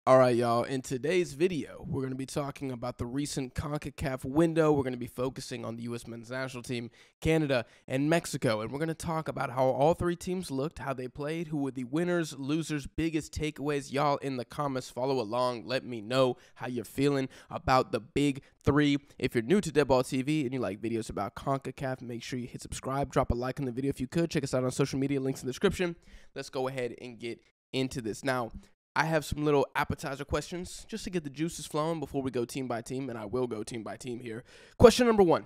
All right, y'all. In today's video, we're going to be talking about the recent CONCACAF window. We're going to be focusing on the U.S. men's national team, Canada, and Mexico. And we're going to talk about how all three teams looked, how they played, who were the winners, losers, biggest takeaways. Y'all in the comments, follow along. Let me know how you're feeling about the big three. If you're new to Deadball TV and you like videos about CONCACAF, make sure you hit subscribe, drop a like on the video if you could. Check us out on social media, links in the description. Let's go ahead and get into this. Now, I have some little appetizer questions just to get the juices flowing before we go team by team, and I will go team by team here. Question number one,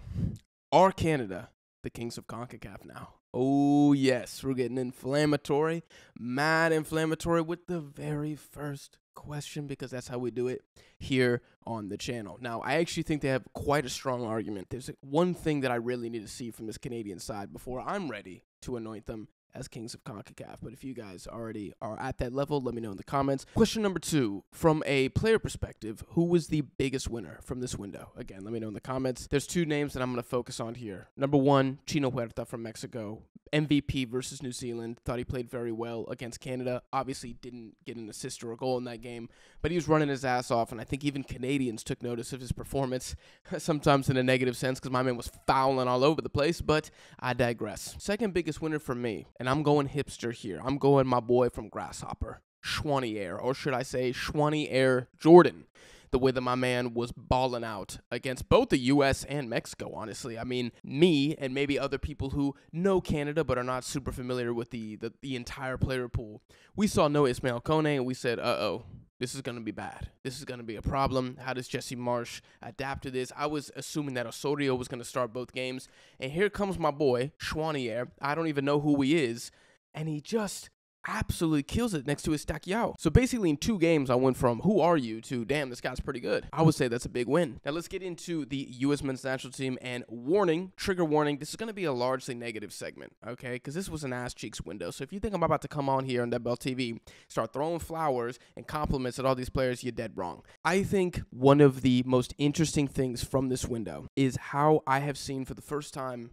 are Canada the kings of CONCACAF now? Oh, yes, we're getting inflammatory, mad inflammatory with the very first question because that's how we do it here on the channel. Now, I actually think they have quite a strong argument. There's one thing that I really need to see from this Canadian side before I'm ready to anoint them as kings of CONCACAF. But if you guys already are at that level, let me know in the comments. Question number two, from a player perspective, who was the biggest winner from this window? Again, let me know in the comments. There's two names that I'm going to focus on here. Number one, Chino Huerta from Mexico. MVP versus New Zealand. Thought he played very well against Canada. Obviously didn't get an assist or a goal in that game, but he was running his ass off, and I think even Canadians took notice of his performance, sometimes in a negative sense because my man was fouling all over the place, but I digress. Second biggest winner for me, and I'm going hipster here. I'm going my boy from Grasshopper, Schwanier, or should I say Schwanier Jordan. The way that my man was balling out against both the U.S. and Mexico, honestly. I mean, me and maybe other people who know Canada but are not super familiar with the entire player pool, we saw no Ismail Kone, and we said, uh-oh, this is going to be bad. This is going to be a problem. How does Jesse Marsch adapt to this? I was assuming that Osorio was going to start both games, and here comes my boy, Schwanier. I don't even know who he is, and he just absolutely kills it next to his Takiao. So basically in 2 games, I went from who are you to damn, this guy's pretty good. I would say that's a big win. Now let's get into the U.S. men's national team, and warning, trigger warning, this is going to be a largely negative segment, okay? Because this was an ass cheeks window. So if you think I'm about to come on here on Deadball TV, start throwing flowers and compliments at all these players, you're dead wrong. I think one of the most interesting things from this window is how I have seen for the first time,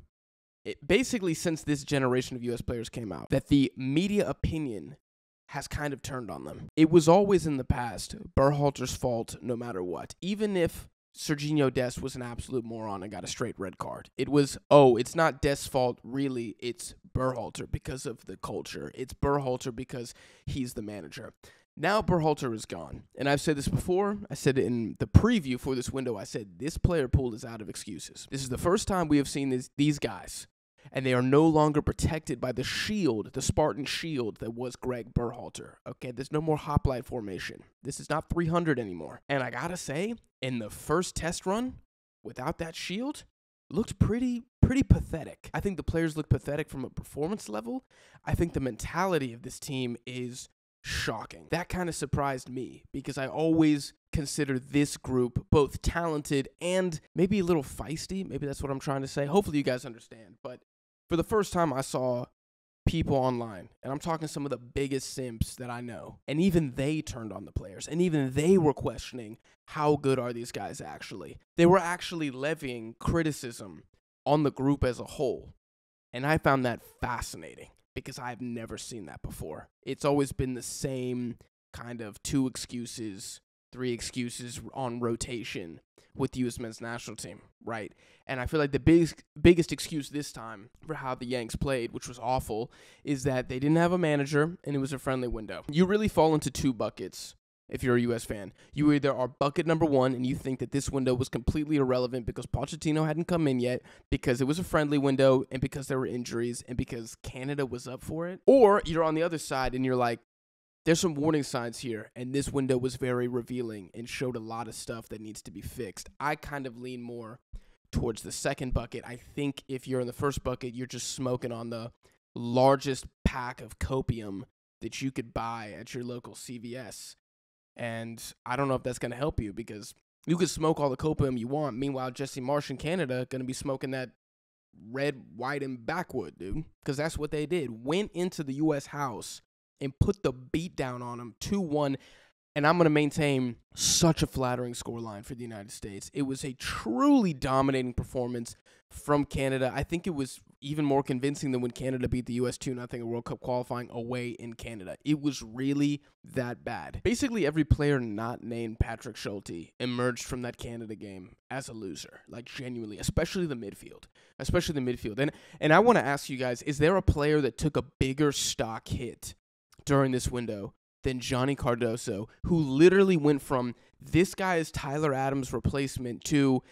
basically since this generation of U.S. players came out, that the media opinion has kind of turned on them. It was always in the past Berhalter's fault no matter what. Even if Serginho Dest was an absolute moron and got a straight red card, it was, oh, it's not Dest's fault, really, it's Berhalter because of the culture. It's Berhalter because he's the manager. Now Berhalter is gone, and I've said this before. I said it in the preview for this window. I said this player pool is out of excuses. This is the first time we have seen these guys, and they are no longer protected by the shield, the Spartan shield that was Greg Berhalter. Okay, there's no more hoplite formation. This is not 300 anymore. And I gotta say, in the first test run, without that shield, looked pretty pathetic. I think the players look pathetic from a performance level. I think the mentality of this team is shocking. That kind of surprised me because I always consider this group both talented and maybe a little feisty. Maybe that's what I'm trying to say. Hopefully you guys understand. But for the first time, I saw people online, and I'm talking some of the biggest simps that I know, and even they turned on the players, and even they were questioning how good are these guys actually. They were actually levying criticism on the group as a whole, and I found that fascinating, because I've never seen that before. It's always been the same kind of 2 excuses, 3 excuses on rotation with the U.S. men's national team, right? And I feel like the biggest excuse this time for how the Yanks played, which was awful, is that they didn't have a manager and it was a friendly window. You really fall into 2 buckets if you're a U.S. fan. You either are bucket number 1 and you think that this window was completely irrelevant because Pochettino hadn't come in yet, because it was a friendly window, and because there were injuries, and because Canada was up for it. Or you're on the other side and you're like, there's some warning signs here, and this window was very revealing and showed a lot of stuff that needs to be fixed. I kind of lean more towards the second bucket. I think if you're in the first bucket, you're just smoking on the largest pack of copium that you could buy at your local CVS. And I don't know if that's going to help you, because you could smoke all the copium you want. Meanwhile, Jesse Marsch in Canada going to be smoking that red, white, and backwood, dude. Because that's what they did. Went into the U.S. house and put the beat down on them 2-1. And I'm going to maintain such a flattering scoreline for the United States. It was a truly dominating performance from Canada. I think it was even more convincing than when Canada beat the U.S. 2-0 in World Cup qualifying away in Canada. It was really that bad. Basically, every player not named Patrick Schulte emerged from that Canada game as a loser, like genuinely, especially the midfield. And I want to ask you guys, is there a player that took a bigger stock hit during this window than Johnny Cardoso, who literally went from this guy is Tyler Adams' replacement to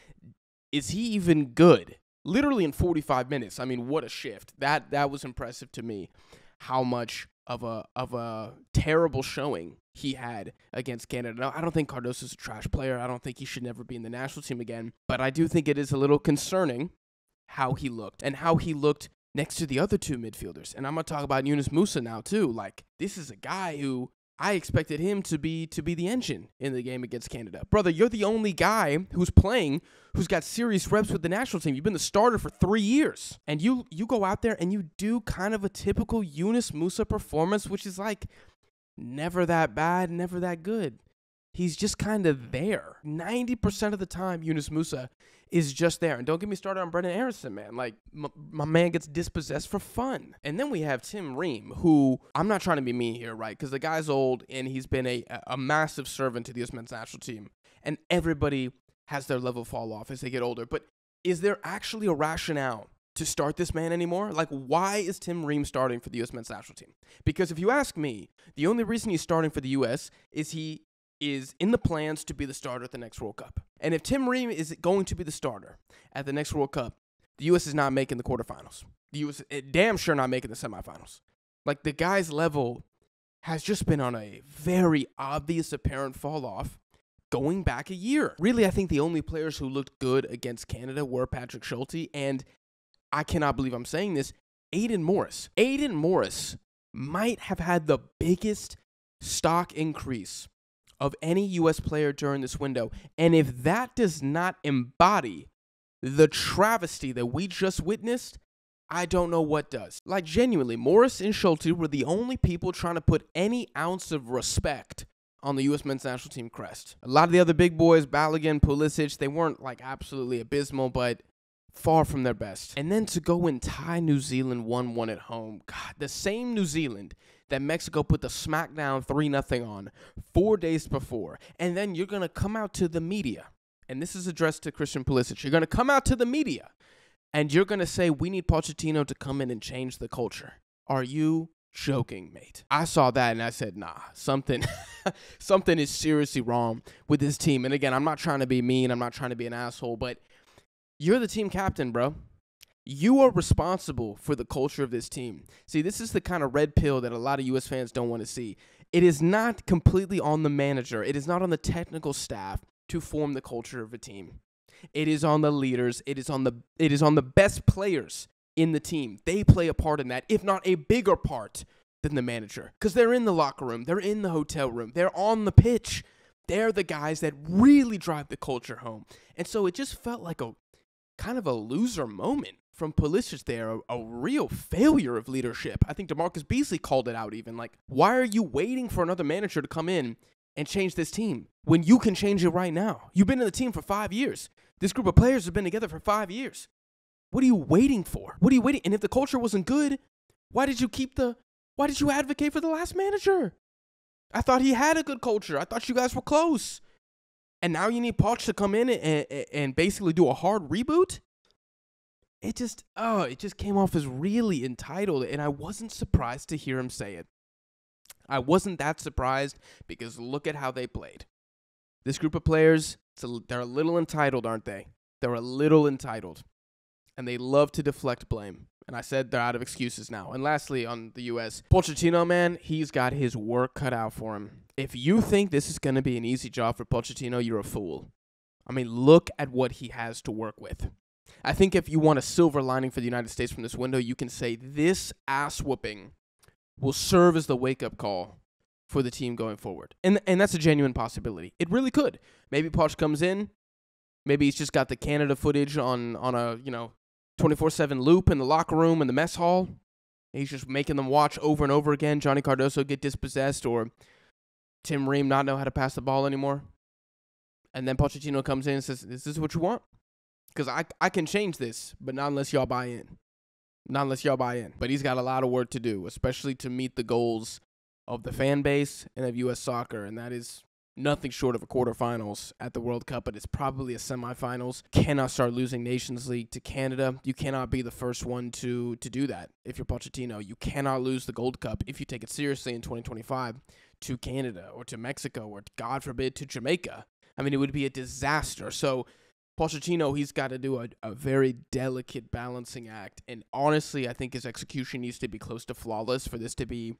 is he even good? Literally in 45 minutes. I mean, what a shift. That was impressive to me, how much of a terrible showing he had against Canada. Now, I don't think Cardoso's a trash player. I don't think he should never be in the national team again. But I do think it is a little concerning how he looked and how he looked next to the other two midfielders. And I'm going to talk about Yunus Musah now, too. Like, this is a guy who I expected him to be the engine in the game against Canada. Brother, you're the only guy who's playing, who's got serious reps with the national team. You've been the starter for 3 years. And you go out there and you do kind of a typical Yunus Musah performance, which is like never that bad, never that good. He's just kind of there. 90% of the time, Yunus Musah is just there. And don't get me started on Brendan Aronson, man. Like, my man gets dispossessed for fun. And then we have Tim Ream, who, I'm not trying to be mean here, right? Because the guy's old, and he's been a massive servant to the U.S. men's national team. And everybody has their level fall off as they get older. But is there actually a rationale to start this man anymore? Like, why is Tim Ream starting for the U.S. men's national team? Because if you ask me, the only reason he's starting for the U.S. is he is in the plans to be the starter at the next World Cup. And if Tim Ream is going to be the starter at the next World Cup, the U.S. is not making the quarterfinals. The U.S. is damn sure not making the semifinals. Like, the guy's level has just been on a very obvious apparent fall off going back a year. Really, I think the only players who looked good against Canada were Patrick Schulte, and I cannot believe I'm saying this, Aiden Morris. Aiden Morris might have had the biggest stock increase of any U.S. player during this window. And if that does not embody the travesty that we just witnessed, I don't know what does. Like, genuinely, Morris and Schulte were the only people trying to put any ounce of respect on the U.S. men's national team crest. A lot of the other big boys, Balogun, Pulisic, they weren't, like, absolutely abysmal, but far from their best. And then to go and tie New Zealand 1-1 at home. God, the same New Zealand that Mexico put the smackdown 3-0 on 4 days before. And then you're going to come out to the media, and this is addressed to Christian Pulisic. You're going to come out to the media, and you're going to say, we need Pochettino to come in and change the culture. Are you joking, mate? I saw that, and I said, nah, something is seriously wrong with this team. And again, I'm not trying to be mean. I'm not trying to be an asshole, but you're the team captain, bro. You are responsible for the culture of this team. See, this is the kind of red pill that a lot of U.S. fans don't want to see. It is not completely on the manager. It is not on the technical staff to form the culture of a team. It is on the leaders. It is on the best players in the team. They play a part in that, if not a bigger part than the manager, because they're in the locker room. They're in the hotel room. They're on the pitch. They're the guys that really drive the culture home. And so it just felt like a kind of a loser moment from Pulisic there, a real failure of leadership. I think DeMarcus Beasley called it out even. Like, why are you waiting for another manager to come in and change this team when you can change it right now? You've been in the team for 5 years. This group of players have been together for 5 years. What are you waiting for? What are you waiting? And if the culture wasn't good, why did you advocate for the last manager? I thought he had a good culture. I thought you guys were close. And now you need Poch to come in and basically do a hard reboot? It just came off as really entitled, and I wasn't surprised to hear him say it. I wasn't that surprised because look at how they played. This group of players, they're a little entitled, aren't they? They're a little entitled, and they love to deflect blame. And I said they're out of excuses now. And lastly, on the U.S., Pochettino, man, he's got his work cut out for him. If you think this is going to be an easy job for Pochettino, you're a fool. I mean, look at what he has to work with. I think if you want a silver lining for the United States from this window, you can say this ass whooping will serve as the wake-up call for the team going forward. And that's a genuine possibility. It really could. Maybe Poch comes in. Maybe he's just got the Canada footage on a, 24/7 loop in the locker room in the mess hall. He's just making them watch over and over again Johnny Cardoso get dispossessed, or Tim Ream not know how to pass the ball anymore? And then Pochettino comes in and says, "Is this what you want? Because I can change this, but not unless y'all buy in. Not unless y'all buy in." But he's got a lot of work to do, especially to meet the goals of the fan base and of U.S. soccer, and that is nothing short of a quarterfinals at the World Cup, but it's probably a semifinals. Cannot start losing Nations League to Canada. You cannot be the first one to do that if you're Pochettino. You cannot lose the Gold Cup if you take it seriously in 2025 to Canada or to Mexico or, God forbid, to Jamaica. I mean, it would be a disaster. So Pochettino, he's got to do a very delicate balancing act. And honestly, I think his execution needs to be close to flawless for this to be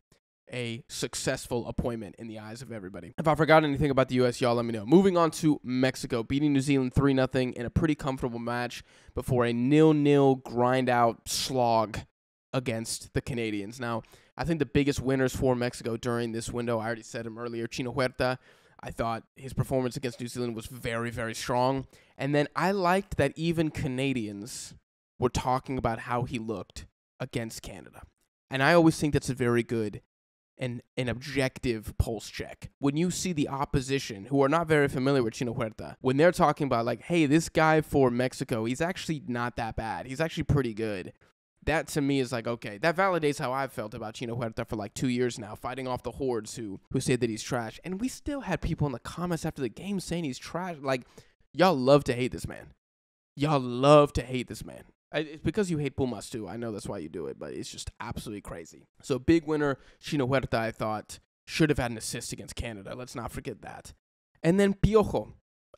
a successful appointment in the eyes of everybody. If I forgot anything about the U.S., y'all let me know. Moving on to Mexico, beating New Zealand 3-0 in a pretty comfortable match before a 0-0 grind-out slog against the Canadians. Now, I think the biggest winners for Mexico during this window, I already said him earlier, Chino Huerta. I thought his performance against New Zealand was very, very strong. And then I liked that even Canadians were talking about how he looked against Canada. And I always think that's a very good and an objective pulse check. When you see the opposition, who are not very familiar with Chino Huerta, when they're talking about like, hey, this guy for Mexico, he's actually not that bad. He's actually pretty good. That to me is like, okay, that validates how I've felt about Chino Huerta for like 2 years now, fighting off the hordes who say that he's trash. And we still had people in the comments after the game saying he's trash. Like, y'all love to hate this man. Y'all love to hate this man. It's because you hate Pumas too. I know that's why you do it, but it's just absolutely crazy. So big winner, Chino Huerta, I thought, should have had an assist against Canada. Let's not forget that. And then Piojo.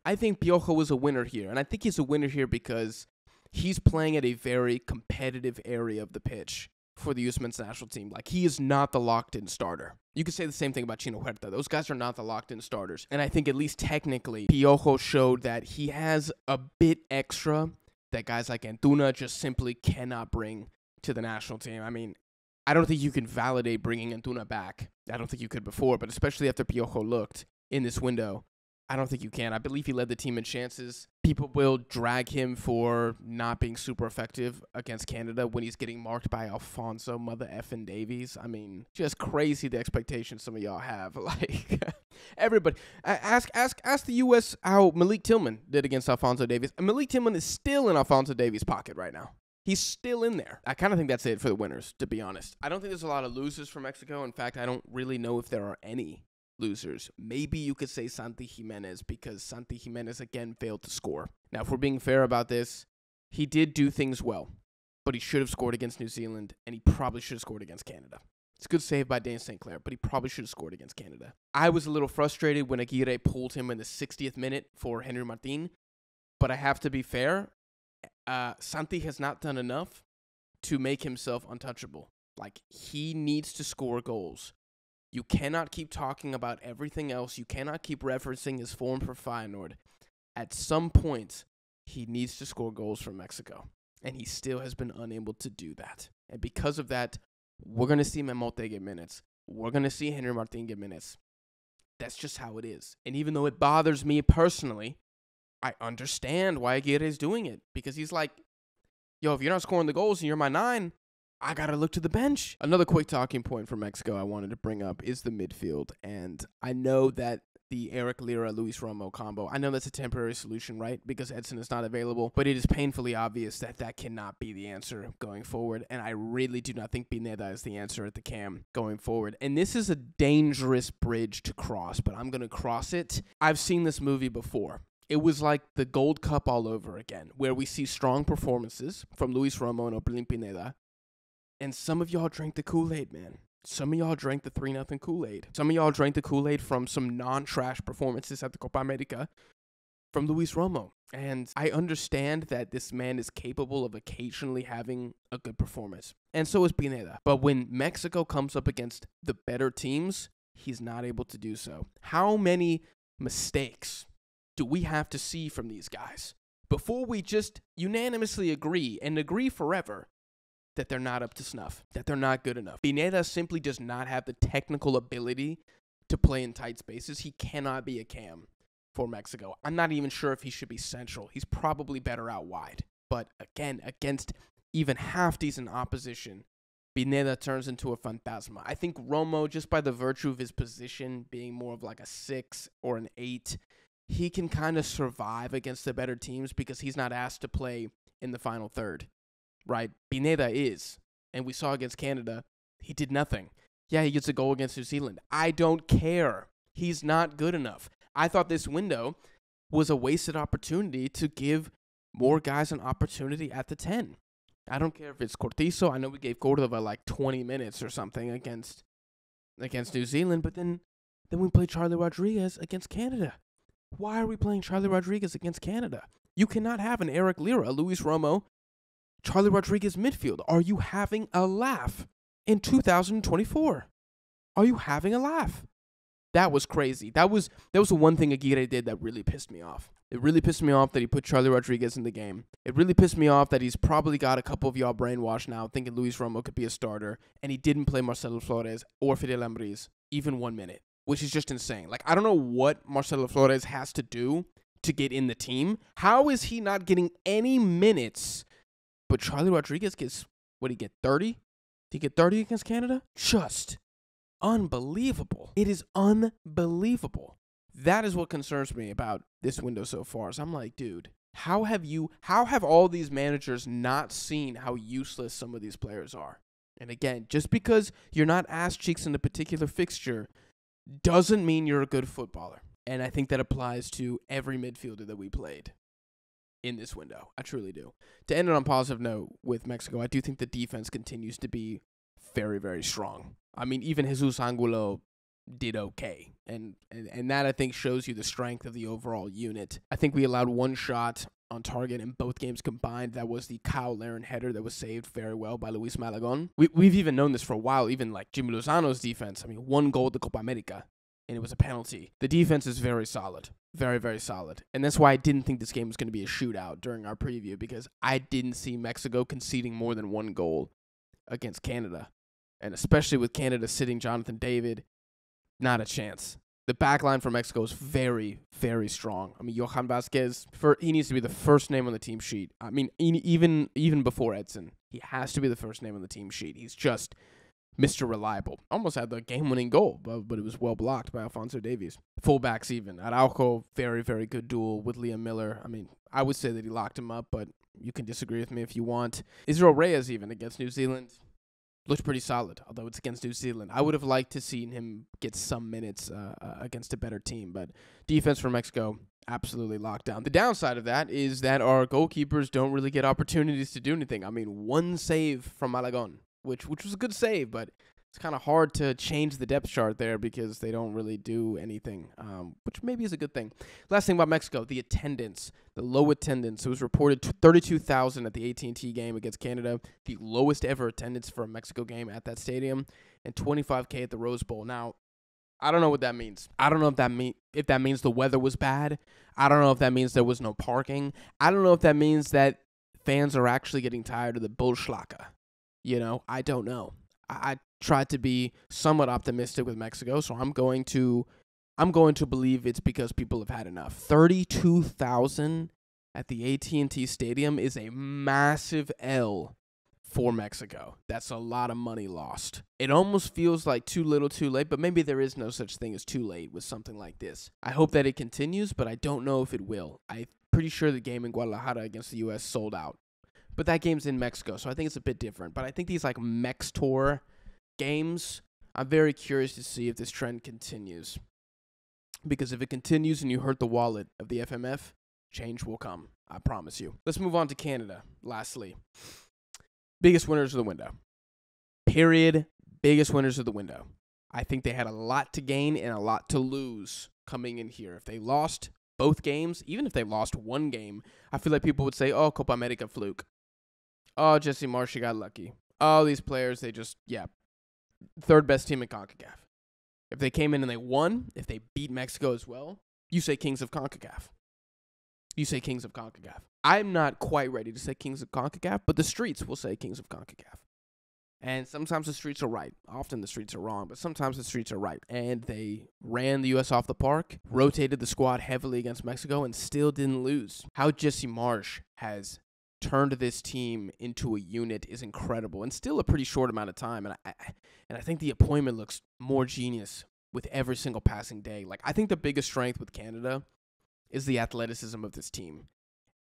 I think Piojo was a winner here. And I think he's a winner here because he's playing at a very competitive area of the pitch for the USMNT national team. Like, he is not the locked-in starter. You could say the same thing about Chino Huerta. Those guys are not the locked-in starters. And I think at least technically, Piojo showed that he has a bit extra that guys like Antuna just simply cannot bring to the national team. I mean, I don't think you can validate bringing Antuna back. I don't think you could before, but especially after Piojo looked in this window, I don't think you can. I believe he led the team in chances. People will drag him for not being super effective against Canada when he's getting marked by Alfonso Mother effing Davies. I mean, just crazy the expectations some of y'all have. Like, everybody, ask the U.S. how Malik Tillman did against Alfonso Davies. And Malik Tillman is still in Alfonso Davies' pocket right now. He's still in there. I kind of think that's it for the winners, to be honest. I don't think there's a lot of losers for Mexico. In fact, I don't really know if there are any losers. Maybe you could say Santi Jimenez, because Santi Jimenez again failed to score. Now, if we're being fair about this, he did do things well, but he should have scored against New Zealand, and he probably should have scored against Canada. It's a good save by Dan St. Clair, but he probably should have scored against Canada. I was a little frustrated when Aguirre pulled him in the 60th minute for Henry Martin, but I have to be fair. Santi has not done enough to make himself untouchable. Like, he needs to score goals. You cannot keep talking about everything else. You cannot keep referencing his form for Feyenoord. At some point, he needs to score goals for Mexico, and he still has been unable to do that. And because of that, we're going to see Memote get minutes. We're going to see Henry Martin get minutes. That's just how it is. And even though it bothers me personally, I understand why Aguirre is doing it, because he's like, yo, if you're not scoring the goals and you're my 9, I got to look to the bench. Another quick talking point for Mexico I wanted to bring up is the midfield. And I know that the Eric Lira-Luis Romo combo, I know that's a temporary solution, right? Because Edson is not available. But it is painfully obvious that that cannot be the answer going forward. And I really do not think Pineda is the answer at the cam going forward. And this is a dangerous bridge to cross, but I'm going to cross it. I've seen this movie before. It was like the Gold Cup all over again, where we see strong performances from Luis Romo and Orbelin Pineda. And some of y'all drank the Kool-Aid, man. Some of y'all drank the 3-0 Kool-Aid. Some of y'all drank the Kool-Aid from some non-trash performances at the Copa America from Luis Romo. And I understand that this man is capable of occasionally having a good performance. And so is Pineda. But when Mexico comes up against the better teams, he's not able to do so. How many mistakes do we have to see from these guys before we just unanimously agree and agree forever that they're not up to snuff, that they're not good enough? Pineda simply does not have the technical ability to play in tight spaces. He cannot be a cam for Mexico. I'm not even sure if he should be central. He's probably better out wide. But again, against even half-decent opposition, Pineda turns into a fantasma. I think Romo, just by the virtue of his position being more of like a 6 or an 8, he can kind of survive against the better teams because he's not asked to play in the final third, right? Pineda is, and we saw against Canada, he did nothing. Yeah, he gets a goal against New Zealand. I don't care. He's not good enough. I thought this window was a wasted opportunity to give more guys an opportunity at the 10. I don't care if it's Cortizo. I know we gave Cordova like 20 minutes or something against New Zealand, but then we play Charlie Rodriguez against Canada. Why are we playing Charlie Rodriguez against Canada? You cannot have an Eric Lira, Luis Romo, Charlie Rodriguez midfield. Are you having a laugh in 2024? Are you having a laugh? That was crazy. That was the one thing Aguirre did that really pissed me off. It really pissed me off that he put Charlie Rodriguez in the game. It really pissed me off that he's probably got a couple of y'all brainwashed now thinking Luis Romo could be a starter, and he didn't play Marcelo Flores or Fidel Ambriz even 1 minute, which is just insane. Like, I don't know what Marcelo Flores has to do to get in the team. How is he not getting any minutes? But Charlie Rodriguez gets, what did he get, 30? Did he get 30 against Canada? Just unbelievable. It is unbelievable. That is what concerns me about this window so far. So I'm like, dude, how have all these managers not seen how useless some of these players are? And again, just because you're not ass cheeks in a particular fixture doesn't mean you're a good footballer. And I think that applies to every midfielder that we played in this window. I truly do. To end it on a positive note with Mexico, I do think the defense continues to be very, very strong. I mean, even Jesus Angulo did okay. And that, I think, shows you the strength of the overall unit. I think we allowed one shot on target in both games combined. That was the Kyle Laren header that was saved very well by Luis Malagon. We've even known this for a while, even like Jimmy Lozano's defense. I mean, 1 goal at the Copa America, and it was a penalty. The defense is very solid. Very, very solid. And that's why I didn't think this game was going to be a shootout during our preview, because I didn't see Mexico conceding more than 1 goal against Canada. And especially with Canada sitting Jonathan David, not a chance. The back line for Mexico is very, very strong. I mean, Johan Vazquez, he needs to be the first name on the team sheet. I mean, even before Edson, he has to be the first name on the team sheet. He's just Mr. Reliable. Almost had the game-winning goal, but it was well blocked by Alphonso Davies. Fullbacks even. Araujo, very, very good duel with Liam Miller. I mean, I would say that he locked him up, but you can disagree with me if you want. Israel Reyes even against New Zealand looked pretty solid, although it's against New Zealand. I would have liked to see him get some minutes against a better team, but defense for Mexico absolutely locked down. The downside of that is that our goalkeepers don't really get opportunities to do anything. I mean, 1 save from Malagon, which was a good save, but it's kind of hard to change the depth chart there because they don't really do anything, which maybe is a good thing. Last thing about Mexico, the attendance, the low attendance. It was reported 32,000 at the AT&T game against Canada, the lowest ever attendance for a Mexico game at that stadium, and 25K at the Rose Bowl. Now, I don't know what that means. I don't know if that means the weather was bad. I don't know if that means there was no parking. I don't know if that means that fans are actually getting tired of the Bullschlager. You know, I don't know. I tried to be somewhat optimistic with Mexico, so I'm going to believe it's because people have had enough. 32,000 at the AT&T Stadium is a massive L for Mexico. That's a lot of money lost. It almost feels like too little, too late, but maybe there is no such thing as too late with something like this. I hope that it continues, but I don't know if it will. I'm pretty sure the game in Guadalajara against the U.S. sold out. But that game's in Mexico, so I think it's a bit different. But I think these like Mex Tour games, I'm very curious to see if this trend continues. Because if it continues and you hurt the wallet of the FMF, change will come. I promise you. Let's move on to Canada, lastly. Biggest winners of the window. Period. Biggest winners of the window. I think they had a lot to gain and a lot to lose coming in here. If they lost both games, even if they lost 1 game, I feel like people would say, oh, Copa America fluke. Oh, Jesse Marsh, got lucky. Oh, these players, they just, third best team in CONCACAF. If they came in and they won, if they beat Mexico as well, you say Kings of CONCACAF. You say Kings of CONCACAF. I'm not quite ready to say Kings of CONCACAF, but the streets will say Kings of CONCACAF. And sometimes the streets are right. Often the streets are wrong, but sometimes the streets are right. And they ran the U.S. off the park, rotated the squad heavily against Mexico, and still didn't lose. How Jesse Marsh has turned this team into a unit is incredible, and still a pretty short amount of time. And I think the appointment looks more genius with every single passing day. Like, I think the biggest strength with Canada is the athleticism of this team,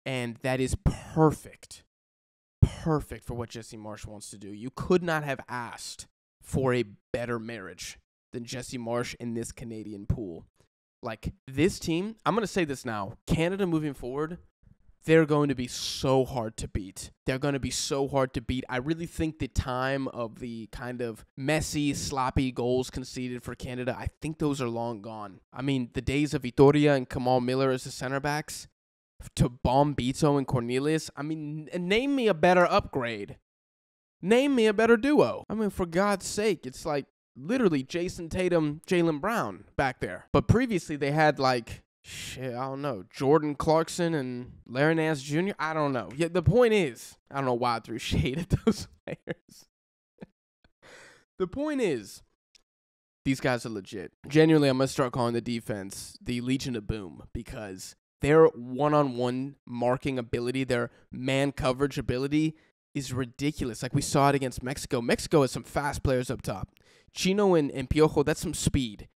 and that is perfect for what Jesse Marsch wants to do. You could not have asked for a better marriage than Jesse Marsch in this Canadian pool. Like, this team, I'm going to say this now, Canada moving forward, they're going to be so hard to beat. They're going to be so hard to beat. I really think the time of the kind of messy, sloppy goals conceded for Canada, I think those are long gone. I mean, the days of Vitoria and Kamal Miller as the center backs, to Bombito and Cornelius, I mean, name me a better upgrade. Name me a better duo. I mean, for God's sake, it's like literally Jason Tatum, Jaylen Brown back there. But previously they had like, I don't know, Jordan Clarkson and Larry Nance Jr. I don't know. Yeah, the point is, I don't know why I threw shade at those players. The point is, these guys are legit. Genuinely, I'm going to start calling the defense the Legion of Boom, because their one-on-one marking ability, their man coverage ability is ridiculous. Like, we saw it against Mexico. Mexico has some fast players up top. Chino and Piojo, that's some speed.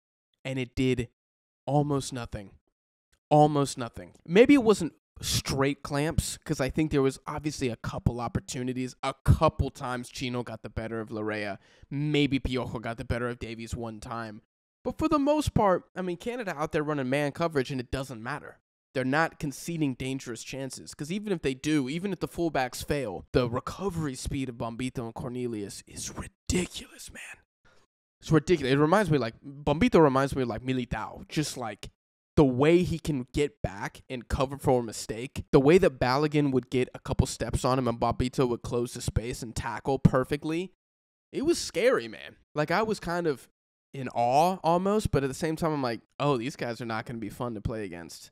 And it did almost nothing. Almost nothing. Maybe it wasn't straight clamps, because I think there was obviously a couple opportunities. A couple times Chino got the better of Larea. Maybe Piojo got the better of Davies one time. But for the most part, I mean, Canada out there running man coverage, and it doesn't matter. They're not conceding dangerous chances, because even if they do, even if the fullbacks fail, the recovery speed of Bombito and Cornelius is ridiculous, man. It's ridiculous. It reminds me, like, Bombito reminds me of, like, Militao. Just, like, the way he can get back and cover for a mistake, the way that Balogun would get a couple steps on him and Bombito would close the space and tackle perfectly, it was scary, man. Like, I was kind of in awe almost, but at the same time, I'm like, oh, these guys are not going to be fun to play against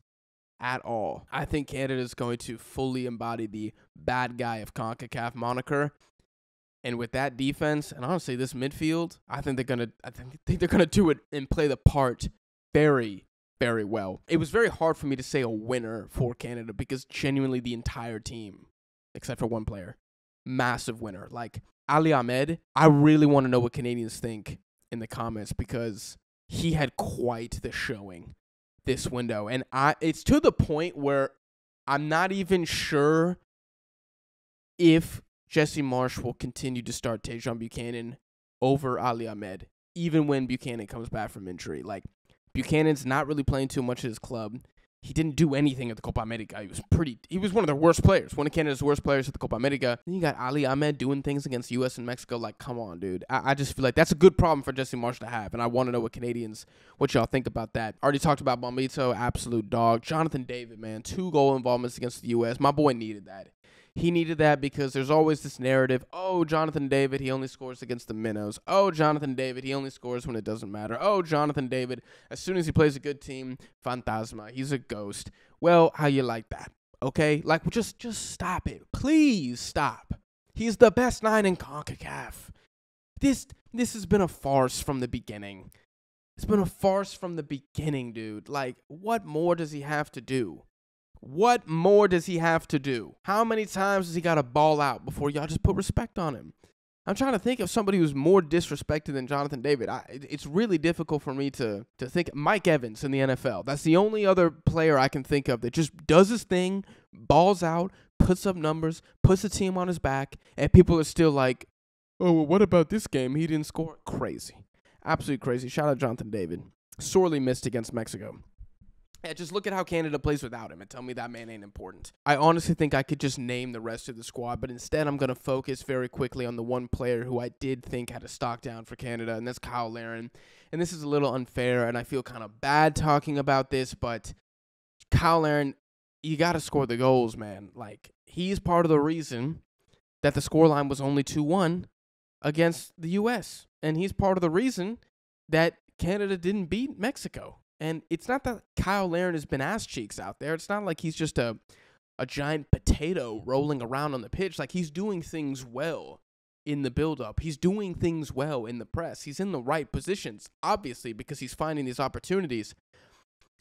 at all. I think Canada is going to fully embody the bad guy of CONCACAF moniker. And with that defense, and honestly, this midfield, I think they're gonna do it and play the part very, very well. It was very hard for me to say a winner for Canada, because genuinely the entire team, except for one player, massive winner. Like Ali Ahmed, I really want to know what Canadians think in the comments, because he had quite the showing this window. And it's to the point where I'm not even sure if Jesse Marsch will continue to start Tejan Buchanan over Ali Ahmed, even when Buchanan comes back from injury. Like, Buchanan's not really playing too much at his club. He didn't do anything at the Copa America. He was one of their worst players, one of Canada's worst players at the Copa America. Then you got Ali Ahmed doing things against US and Mexico. Like, come on, dude. I just feel like that's a good problem for Jesse Marsch to have, and I want to know what y'all think about that. Already talked about Bombito, absolute dog. Jonathan David, man, 2 goal involvements against the US. My boy needed that. He needed that, because there's always this narrative, oh, Jonathan David, he only scores against the minnows. Oh, Jonathan David, he only scores when it doesn't matter. Oh, Jonathan David, as soon as he plays a good team, Fantasma, he's a ghost. Well, how you like that, okay? Like, just stop it. Please stop. He's the best 9 in CONCACAF. This has been a farce from the beginning. It's been a farce from the beginning, dude. Like, what more does he have to do? What more does he have to do? How many times has he got to ball out before y'all just put respect on him? I'm trying to think of somebody who's more disrespected than Jonathan David. It's really difficult for me to think. Mike Evans in the NFL. That's the only other player I can think of that just does his thing, balls out, puts up numbers, puts the team on his back, and people are still like, oh, well, what about this game? He didn't score. Crazy. Absolutely crazy. Shout out Jonathan David. Sorely missed against Mexico. Yeah, just look at how Canada plays without him and tell me that man ain't important. I honestly think I could just name the rest of the squad, but instead I'm going to focus very quickly on the one player who I did think had a stock down for Canada, and that's Kyle Larin. And this is a little unfair, and I feel kind of bad talking about this, but Kyle Larin, you got to score the goals, man. Like, he's part of the reason that the scoreline was only 2-1 against the U.S., and he's part of the reason that Canada didn't beat Mexico. And it's not that Kyle Larin has been ass cheeks out there. It's not like he's just a giant potato rolling around on the pitch. Like, he's doing things well in the build-up. He's doing things well in the press. He's in the right positions, obviously, because he's finding these opportunities.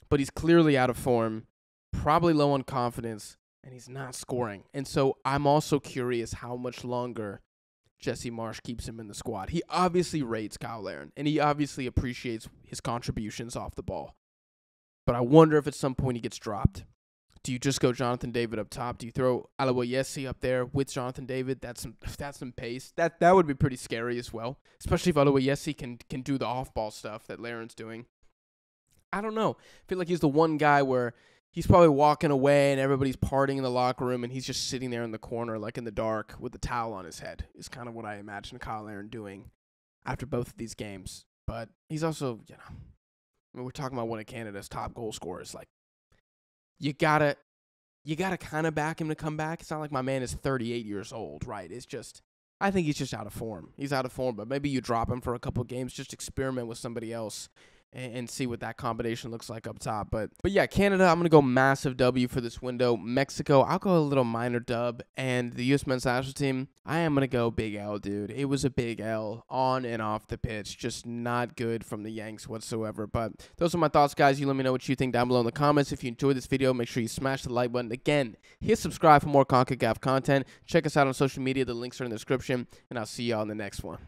But he's clearly out of form, probably low on confidence, and he's not scoring. And so I'm also curious how much longer Jesse Marsch keeps him in the squad. He obviously rates Kyle Larin, and he obviously appreciates his contributions off the ball. But I wonder if at some point he gets dropped. Do you just go Jonathan David up top? Do you throw Aloyesi up there with Jonathan David? That's some pace. That would be pretty scary as well, especially if Aloyesi can do the off-ball stuff that Larin's doing. I don't know. I feel like he's the one guy where he's probably walking away and everybody's partying in the locker room and he's just sitting there in the corner like in the dark with the towel on his head is kind of what I imagine Kyle Larin doing after both of these games. But he's also, we're talking about one of Canada's top goal scorers. Like, you gotta kind of back him to come back. It's not like my man is 38 years old, right? It's just, I think he's just out of form. He's out of form, but maybe you drop him for a couple of games, just experiment with somebody else and see what that combination looks like up top. But yeah, Canada, I'm going to go massive W for this window. Mexico, I'll go a little minor dub. And the U.S. men's national team, I am going to go big L, dude. It was a big L on and off the pitch. Just not good from the Yanks whatsoever. But those are my thoughts, guys. You let me know what you think down below in the comments. If you enjoyed this video, make sure you smash the like button. Again, hit subscribe for more CONCACAF content. Check us out on social media. The links are in the description. And I'll see y'all in the next one.